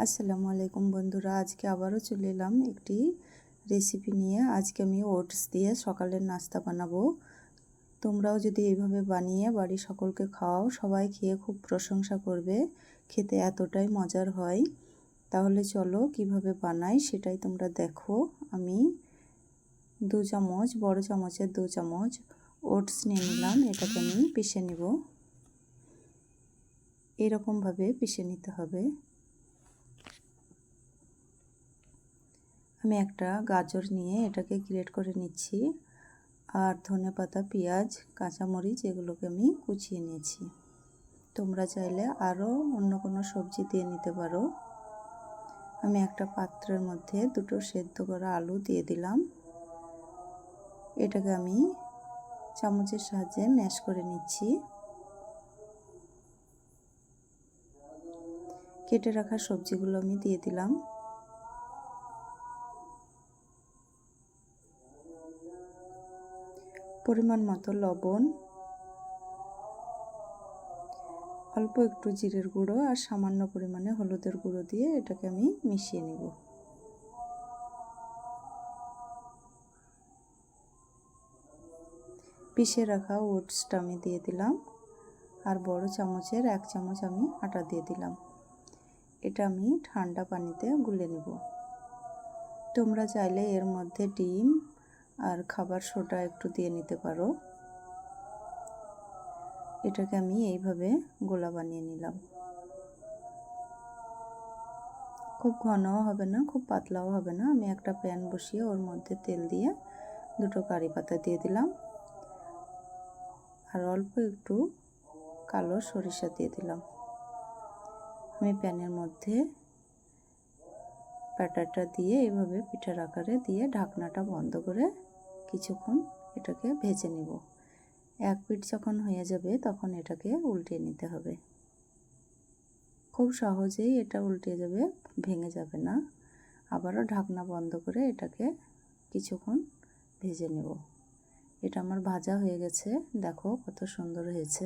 আসসালামু আলাইকুম বন্ধুরা, আজকে আবারও চলে এলাম একটি রেসিপি নিয়ে। আজকে আমি ওটস দিয়ে সকালের নাস্তা বানাবো। তোমরাও যদি এইভাবে বানিয়ে বাড়ির সকলকে খাওয়াও, সবাই খেয়ে খুব প্রশংসা করবে। খেতে এতটাই মজার হয়। তাহলে চলো কিভাবে বানাই সেটাই তোমরা দেখো। আমি 2 চামচ, বড় চামচের 2 চামচ ওটস নিয়ে নিলাম। এটাকে আমি পিষে নিব। এরকমভাবে পিষে নিতে হবে। আমি একটা গাজর নিয়ে এটাকে গ্রেট করে নিচ্ছি, আর ধনেপাতা, পেঁয়াজ, কাঁচামরিচ এগুলোকে আমি কুচিয়ে নিয়েছি। তোমরা চাইলে আরও অন্য কোনো সবজি দিয়ে নিতে পারো। আমি একটা পাত্রের মধ্যে 2টো সেদ্ধ করা আলু দিয়ে দিলাম। এটাকে আমি চামচের সাহায্যে ম্যাশ করে নিচ্ছি। কেটে রাখা সবজিগুলো আমি দিয়ে দিলাম। পরিমাণ মতো লবণ, অল্প একটু জিরের গুঁড়ো আর সামান্য পরিমাণে হলুদের গুঁড়ো দিয়ে এটাকে আমি মিশিয়ে নেব। পিষে রাখা ওটসটা আমি দিয়ে দিলাম, আর বড় চামচের 1 চামচ আমি আটা দিয়ে দিলাম। এটা আমি ঠান্ডা পানিতে গুলে নেব। তোমরা চাইলে এর মধ্যে ডিম আর খাবার সোডা একটু দিয়ে নিতে পারো। এটাকে আমি এইভাবে গোলা বানিয়ে নিলাম। খুব ঘনও হবে না, খুব পাতলাও হবে না। আমি একটা প্যান বসিয়ে ওর মধ্যে তেল দিয়ে 2টো কারি পাতা দিয়ে দিলাম, আর অল্প একটু কালো সরিষা দিয়ে দিলাম। আমি প্যানের মধ্যে ব্যাটারটা দিয়ে এইভাবে পিঠার আকারে দিয়ে ঢাকনাটা বন্ধ করে কিছুক্ষণ এটাকে ভেজে নিব। এক পিঠ যখন হয়ে যাবে তখন এটাকে উল্টে নিতে হবে। খুব সহজেই এটা উল্টে যাবে, ভেঙে যাবে না। আবারও ঢাকনা বন্ধ করে এটাকে কিছুক্ষণ ভেজে নেব। এটা আমার ভাজা হয়ে গেছে, দেখো কত সুন্দর হয়েছে।